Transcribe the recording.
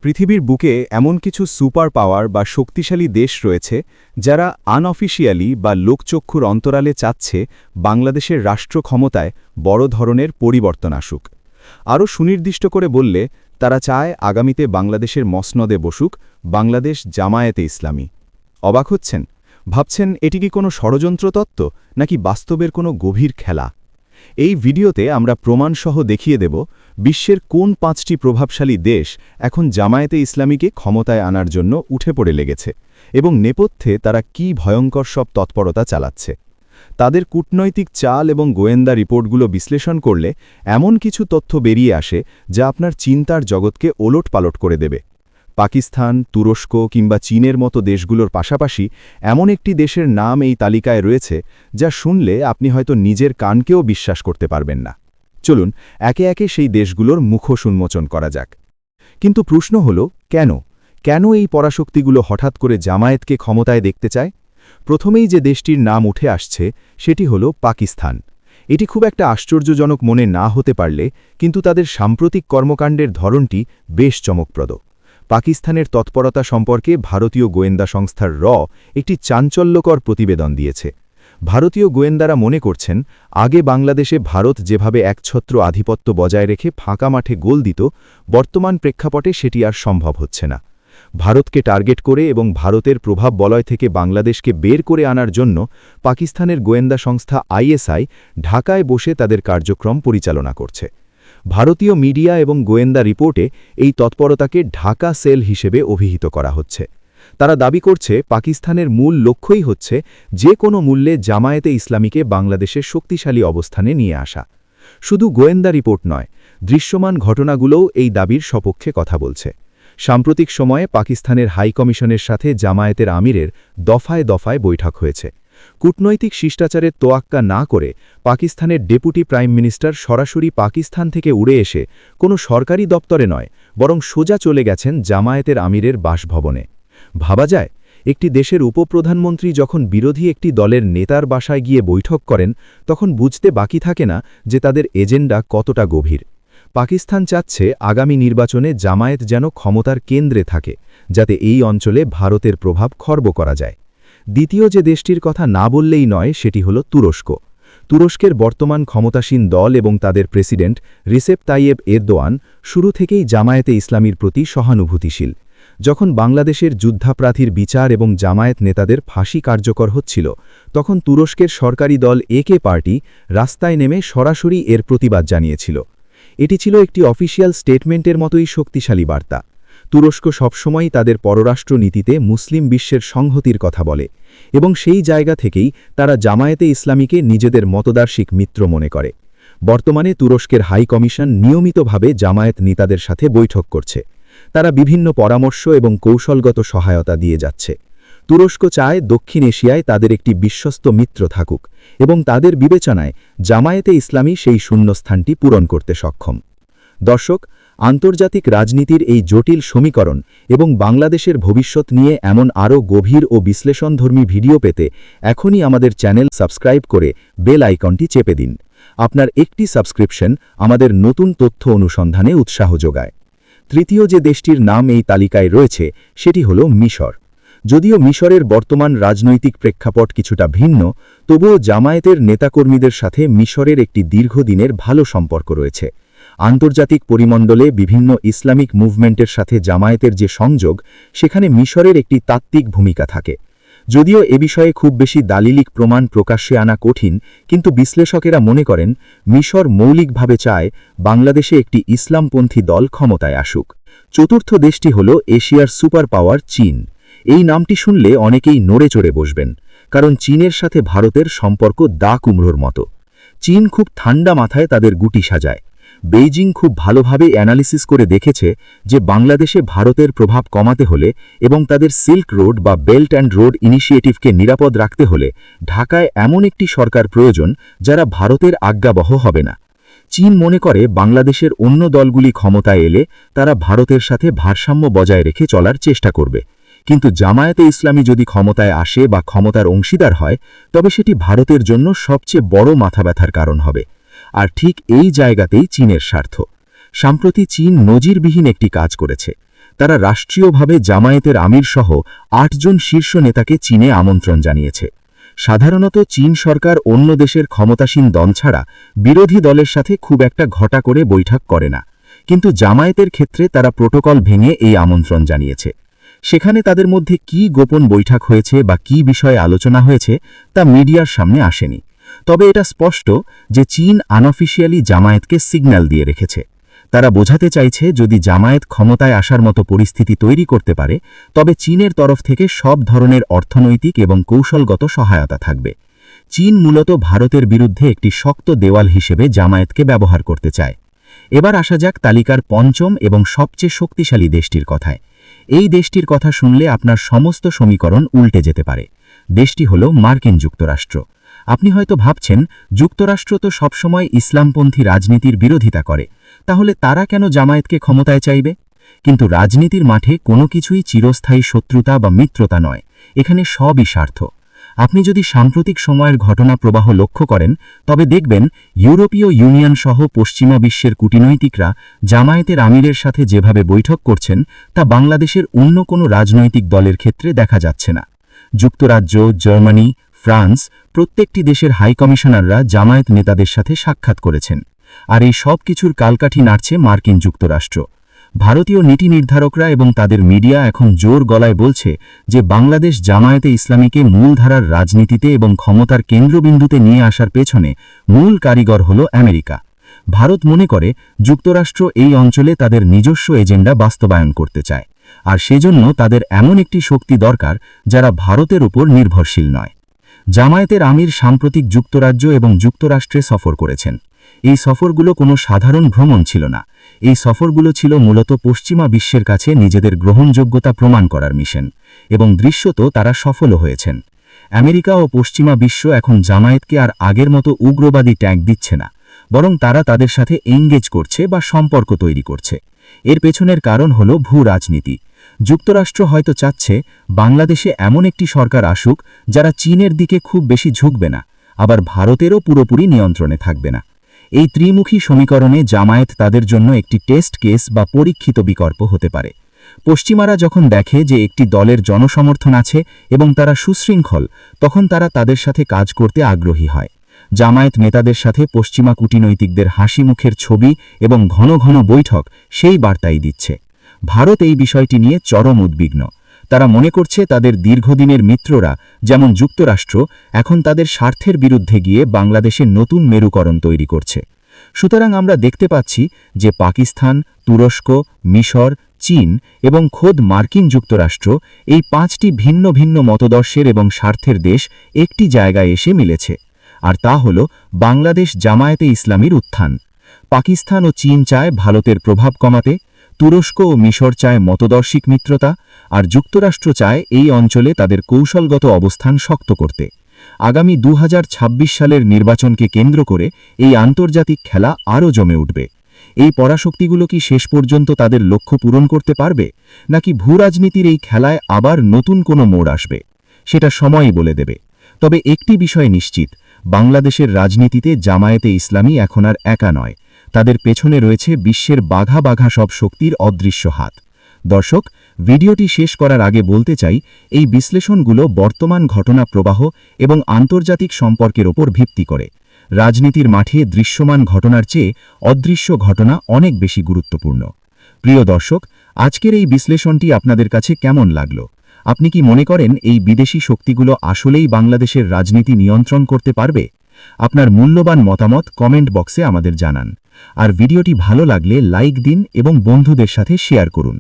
পৃথিবীর বুকে এমন কিছু সুপার পাওয়ার বা শক্তিশালী দেশ রয়েছে যারা আনঅফিশিয়ালি বা লোকচক্ষুর অন্তরালে চাচ্ছে বাংলাদেশের রাষ্ট্র ক্ষমতায় বড় ধরনের পরিবর্তন আসুক। আরও সুনির্দিষ্ট করে বললে তারা চায় আগামীতে বাংলাদেশের মসনদে বসুক বাংলাদেশ জামায়াতে ইসলামী। অবাক হচ্ছেন? ভাবছেন এটি কি কোনো ষড়যন্ত্র তত্ত্ব নাকি বাস্তবের কোনো গভীর খেলা? এই ভিডিওতে আমরা প্রমাণসহ দেখিয়ে দেব বিশ্বের কোন 5টি প্রভাবশালী দেশ এখন জামায়াতে ইসলামীকে ক্ষমতায় আনার জন্য উঠে পড়ে লেগেছে এবং নেপথ্যে তারা কি ভয়ঙ্কর সব তৎপরতা চালাচ্ছে। তাদের কূটনৈতিক চাল এবং গোয়েন্দা রিপোর্টগুলো বিশ্লেষণ করলে এমন কিছু তথ্য বেরিয়ে আসে যা আপনার চিন্তার জগৎকে ওলটপালট করে দেবে। পাকিস্তান, তুরস্ক কিংবা চীনের মতো দেশগুলোর পাশাপাশি এমন একটি দেশের নাম এই তালিকায় রয়েছে যা শুনলে আপনি হয়তো নিজের কানকেও বিশ্বাস করতে পারবেন না। চলুন একে একে সেই দেশগুলোর মুখোশ উন্মোচন করা যাক। কিন্তু প্রশ্ন হল, কেন এই পরাশক্তিগুলো হঠাৎ করে জামায়াতকে ক্ষমতায় দেখতে চায়? প্রথমেই যে দেশটির নাম উঠে আসছে সেটি হল পাকিস্তান। এটি খুব একটা আশ্চর্যজনক মনে না হতে পারলে কিন্তু তাদের সাম্প্রতিক কর্মকাণ্ডের ধরনটি বেশ চমকপ্রদ। পাকিস্তানের তৎপরতা সম্পর্কে ভারতীয় গোয়েন্দা সংস্থার একটি চাঞ্চল্যকর প্রতিবেদন দিয়েছে। ভারতীয় গোয়েন্দারা মনে করছেন আগে বাংলাদেশে ভারত যেভাবে একছত্র আধিপত্য বজায় রেখে ফাঁকা মাঠে গোল দিত, বর্তমান প্রেক্ষাপটে সেটি আর সম্ভব হচ্ছে না। ভারতকে টার্গেট করে এবং ভারতের প্রভাব বলয় থেকে বাংলাদেশকে বের করে আনার জন্য পাকিস্তানের গোয়েন্দা সংস্থা আইএসআই ঢাকায় বসে তাদের কার্যক্রম পরিচালনা করছে। ভারতীয় মিডিয়া এবং গোয়েন্দা রিপোর্টে এই তৎপরতাকে ঢাকা সেল হিসেবে অভিহিত করা হচ্ছে। তারা দাবি করছে পাকিস্তানের মূল লক্ষ্যই হচ্ছে যে কোনো মূল্যে জামায়াতে ইসলামীকে বাংলাদেশের শক্তিশালী অবস্থানে নিয়ে আসা। শুধু গোয়েন্দা রিপোর্ট নয়, দৃশ্যমান ঘটনাগুলোও এই দাবির সপক্ষে কথা বলছে। সাম্প্রতিক সময়ে পাকিস্তানের হাইকমিশনের সাথে জামায়াতের আমিরের দফায় দফায় বৈঠক হয়েছে। কূটনৈতিক শিষ্টাচারের তোয়াক্কা না করে পাকিস্তানের ডেপুটি প্রাইম মিনিস্টার সরাসরি পাকিস্তান থেকে উড়ে এসে কোনো সরকারি দপ্তরে নয়, বরং সোজা চলে গেছেন জামায়াতের আমিরের বাসভবনে। ভাবা যায়, একটি দেশের উপপ্রধানমন্ত্রী যখন বিরোধী একটি দলের নেতার বাসায় গিয়ে বৈঠক করেন তখন বুঝতে বাকি থাকে না যে তাদের এজেন্ডা কতটা গভীর। পাকিস্তান চাচ্ছে আগামী নির্বাচনে জামায়াত যেন ক্ষমতার কেন্দ্রে থাকে, যাতে এই অঞ্চলে ভারতের প্রভাব খর্ব করা যায়। দ্বিতীয় যে দেশটির কথা না বললেই নয় সেটি হল তুরস্ক। তুরস্কের বর্তমান ক্ষমতাসীন দল এবং তাদের প্রেসিডেন্ট রিসেপ তাইয়েব এরদোয়ান শুরু থেকেই জামায়াতে ইসলামীর প্রতি সহানুভূতিশীল। যখন বাংলাদেশের যুদ্ধাপরাধীর বিচার এবং জামায়াত নেতাদের ফাঁসি কার্যকর হচ্ছিল, তখন তুরস্কের সরকারি দল একে পার্টি রাস্তায় নেমে সরাসরি এর প্রতিবাদ জানিয়েছিল। এটি ছিল একটি অফিসিয়াল স্টেটমেন্টের মতোই শক্তিশালী বার্তা। তুরস্ক সবসময়ই তাদের পররাষ্ট্র নীতিতে মুসলিম বিশ্বের সংহতির কথা বলে এবং সেই জায়গা থেকেই তারা জামায়াতে ইসলামীকে নিজেদের মতদার্শিক মিত্র মনে করে। বর্তমানে তুরস্কের হাই কমিশন নিয়মিতভাবে জামায়াত নেতাদের সাথে বৈঠক করছে। তারা বিভিন্ন পরামর্শ এবং কৌশলগত সহায়তা দিয়ে যাচ্ছে। তুরস্ক চায় দক্ষিণ এশিয়ায় তাদের একটি বিশ্বস্ত মিত্র থাকুক এবং তাদের বিবেচনায় জামায়াতে ইসলামী সেই শূন্যস্থানটি পূরণ করতে সক্ষম। দর্শক, আন্তর্জাতিক রাজনীতির এই জটিল সমীকরণ এবং বাংলাদেশের ভবিষ্যৎ নিয়ে এমন আরও গভীর ও বিশ্লেষণধর্মী ভিডিও পেতে এখনই আমাদের চ্যানেল সাবস্ক্রাইব করে বেল আইকনটি চেপে দিন। আপনার একটি সাবস্ক্রিপশন আমাদের নতুন তথ্য অনুসন্ধানে উৎসাহ যোগায়। তৃতীয় যে দেশটির নাম এই তালিকায় রয়েছে সেটি হল মিশর। যদিও মিশরের বর্তমান রাজনৈতিক প্রেক্ষাপট কিছুটা ভিন্ন, তবুও জামায়াতের নেতাকর্মীদের সাথে মিশরের একটি দীর্ঘদিনের ভালো সম্পর্ক রয়েছে। আন্তর্জাতিক পরিমণ্ডলে বিভিন্ন ইসলামিক মুভমেন্টের সাথে জামায়াতের যে সংযোগ, সেখানে মিশরের একটি তাত্ত্বিক ভূমিকা থাকে। যদিও এ বিষয়ে খুব বেশি দালিলিক প্রমাণ প্রকাশ্যে আনা কঠিন, কিন্তু বিশ্লেষকেরা মনে করেন মিশর মৌলিকভাবে চায় বাংলাদেশে একটি ইসলামপন্থী দল ক্ষমতায় আসুক। চতুর্থ দেশটি হল এশিয়ার সুপার পাওয়ার চীন। এই নামটি শুনলে অনেকেই নড়ে চড়ে বসবেন, কারণ চীনের সাথে ভারতের সম্পর্ক দা কুমড়োর মতো। চীন খুব ঠান্ডা মাথায় তাদের গুটি সাজায়। বেইজিং খুব ভালোভাবে অ্যানালিসিস করে দেখেছে যে বাংলাদেশে ভারতের প্রভাব কমাতে হলে এবং তাদের সিল্ক রোড বা বেল্ট অ্যান্ড রোড ইনিশিয়েটিভকে নিরাপদ রাখতে হলে ঢাকায় এমন একটি সরকার প্রয়োজন যারা ভারতের আজ্ঞাবহ হবে না। চীন মনে করে বাংলাদেশের অন্য দলগুলি ক্ষমতায় এলে তারা ভারতের সাথে ভারসাম্য বজায় রেখে চলার চেষ্টা করবে, কিন্তু জামায়াতে ইসলামী যদি ক্ষমতায় আসে বা ক্ষমতার অংশীদার হয়, তবে সেটি ভারতের জন্য সবচেয়ে বড় মাথাব্যথার কারণ হবে। আর ঠিক এই জায়গাতেই চীনের স্বার্থ। সম্প্রতি চীন নজিরবিহীন একটি কাজ করেছে। তারা রাষ্ট্রীয়ভাবে জামায়াতের আমির সহ ৮ জন শীর্ষ নেতাকে চীনে আমন্ত্রণ জানিয়েছে। সাধারণত চীন সরকার অন্য দেশের ক্ষমতাসীন দল ছাড়া বিরোধী দলের সাথে খুব একটা ঘটা করে বৈঠক করে না, কিন্তু জামায়াতের ক্ষেত্রে তারা প্রোটোকল ভেঙে এই আমন্ত্রণ জানিয়েছে। সেখানে তাদের মধ্যে কি গোপন বৈঠক হয়েছে বা কি বিষয়ে আলোচনা হয়েছে তা মিডিয়ার সামনে আসেনি। তবে এটা স্পষ্ট যে চীন আনঅফিশিয়ালি জামায়াতকে সিগন্যাল দিয়ে রেখেছে। তারা বোঝাতে চাইছে যদি জামায়াত ক্ষমতায় আসার মতো পরিস্থিতি তৈরি করতে পারে তবে চীনের তরফ থেকে সব ধরনের অর্থনৈতিক এবং কৌশলগত সহায়তা থাকবে। চীন মূলত ভারতের বিরুদ্ধে একটি শক্ত দেওয়াল হিসেবে জামায়াতকে ব্যবহার করতে চায়। এবার আসা যাক তালিকার পঞ্চম এবং সবচেয়ে শক্তিশালী দেশটির কথায়। এই দেশটির কথা শুনলে আপনার সমস্ত সমীকরণ উল্টে যেতে পারে। দেশটি হল মার্কিন যুক্তরাষ্ট্র। আপনি হয়তো ভাবছেন, যুক্তরাষ্ট্র তো সবসময় ইসলামপন্থী রাজনীতির বিরোধিতা করে, তাহলে তারা কেন জামায়াতকে ক্ষমতায় চাইবে? কিন্তু রাজনীতির মাঠে কোনো কিছুই চিরস্থায়ী শত্রুতা বা মিত্রতা নয়, এখানে সবই স্বার্থ। আপনি যদি সাম্প্রতিক সময়ের ঘটনা প্রবাহ লক্ষ্য করেন তবে দেখবেন ইউরোপীয় ইউনিয়ন সহ পশ্চিমা বিশ্বের কূটনৈতিকরা জামায়াতের আমিরের সাথে যেভাবে বৈঠক করছেন তা বাংলাদেশের অন্য কোনো রাজনৈতিক দলের ক্ষেত্রে দেখা যাচ্ছে না। যুক্তরাজ্য, জার্মানি, ফ্রান্স প্রত্যেকটি দেশের হাইকমিশনাররা জামায়াত নেতাদের সাথে সাক্ষাৎ করেছেন। আর এই সব কিছুর কালকাঠি নাড়ছে মার্কিন যুক্তরাষ্ট্র। ভারতীয় নীতি নির্ধারকরা এবং তাদের মিডিয়া এখন জোর গলায় বলছে যে বাংলাদেশ জামায়াতে ইসলামীকে মূলধারার রাজনীতিতে এবং ক্ষমতার কেন্দ্রবিন্দুতে নিয়ে আসার পেছনে মূল কারিগর হল আমেরিকা। ভারত মনে করে যুক্তরাষ্ট্র এই অঞ্চলে তাদের নিজস্ব এজেন্ডা বাস্তবায়ন করতে চায়, আর সেজন্য তাদের এমন একটি শক্তি দরকার যারা ভারতের উপর নির্ভরশীল নয়। জামায়াতের আমির সাম্প্রতিক যুক্তরাজ্য এবং যুক্তরাষ্ট্রে সফর করেছেন। এই সফরগুলো কোনো সাধারণ ভ্রমণ ছিল না, এই সফরগুলো ছিল মূলত পশ্চিমা বিশ্বের কাছে নিজেদের গ্রহণযোগ্যতা প্রমাণ করার মিশন, এবং দৃশ্যত তারা সফলও হয়েছেন। আমেরিকা ও পশ্চিমা বিশ্ব এখন জামায়াতকে আর আগের মতো উগ্রবাদী ট্যাগ দিচ্ছে না, বরং তারা তাদের সাথে এঙ্গেজ করছে বা সম্পর্ক তৈরি করছে। এর পেছনের কারণ হল ভূ রাজনীতি। যুক্তরাষ্ট্র হয়তো চাচ্ছে বাংলাদেশে এমন একটি সরকার আসুক যারা চীনের দিকে খুব বেশি ঝুঁকবে না, আবার ভারতেরও পুরোপুরি নিয়ন্ত্রণে থাকবে না। এই ত্রিমুখী সমীকরণে জামায়াত তাদের জন্য একটি টেস্ট কেস বা পরীক্ষিত বিকল্প হতে পারে। পশ্চিমারা যখন দেখে যে একটি দলের জনসমর্থন আছে এবং তারা সুশৃঙ্খল, তখন তারা তাদের সাথে কাজ করতে আগ্রহী হয়। জামায়াত নেতাদের সাথে পশ্চিমা কূটনৈতিকদের হাসি মুখের ছবি এবং ঘন ঘন বৈঠক সেই বার্তাই দিচ্ছে। ভারত এই বিষয়টি নিয়ে চরম উদ্বিগ্ন। তারা মনে করছে তাদের দীর্ঘদিনের মিত্ররা যেমন যুক্তরাষ্ট্র এখন তাদের স্বার্থের বিরুদ্ধে গিয়ে বাংলাদেশের নতুন মেরুকরণ তৈরি করছে। সুতরাং আমরা দেখতে পাচ্ছি যে পাকিস্তান, তুরস্ক, মিশর, চীন এবং খোদ মার্কিন যুক্তরাষ্ট্র এই 5টি ভিন্ন ভিন্ন মতদর্শের এবং স্বার্থের দেশ একটি জায়গায় এসে মিলেছে, আর তা হল বাংলাদেশ জামায়াতে ইসলামীর উত্থান। পাকিস্তান ও চীন চায় ভারতের প্রভাব কমাতে, তুরস্ক ও মিশর চায় মতদর্শিক মিত্রতা, আর যুক্তরাষ্ট্র চায় এই অঞ্চলে তাদের কৌশলগত অবস্থান শক্ত করতে। আগামী 2026 সালের নির্বাচনকে কেন্দ্র করে এই আন্তর্জাতিক খেলা আরও জমে উঠবে। এই পরাশক্তিগুলো কি শেষ পর্যন্ত তাদের লক্ষ্য পূরণ করতে পারবে, নাকি ভূরাজনীতির এই খেলায় আবার নতুন কোনো মোড় আসবে? সেটা সময়ই বলে দেবে। তবে একটি বিষয় নিশ্চিত, বাংলাদেশের রাজনীতিতে জামায়াতে ইসলামী এখন আর একা নয়, তাদের পেছনে রয়েছে বিশ্বের বাঘা বাঘা সব শক্তির অদৃশ্য হাত। দর্শক, ভিডিওটি শেষ করার আগে বলতে চাই, এই বিশ্লেষণগুলো বর্তমান ঘটনা প্রবাহ এবং আন্তর্জাতিক সম্পর্কের ওপর ভিত্তি করে। রাজনীতির মাঠে দৃশ্যমান ঘটনার চেয়ে অদৃশ্য ঘটনা অনেক বেশি গুরুত্বপূর্ণ। প্রিয় দর্শক, আজকের এই বিশ্লেষণটি আপনাদের কাছে কেমন লাগলো? আপনি কি মনে করেন এই বিদেশি শক্তিগুলো আসলেই বাংলাদেশের রাজনীতি নিয়ন্ত্রণ করতে পারবে? আপনার মূল্যবান মতামত কমেন্ট বক্সে আমাদের জানান। আর ভিডিওটি ভালো লাগলে লাইক দিন এবং বন্ধুদের সাথে শেয়ার করুন।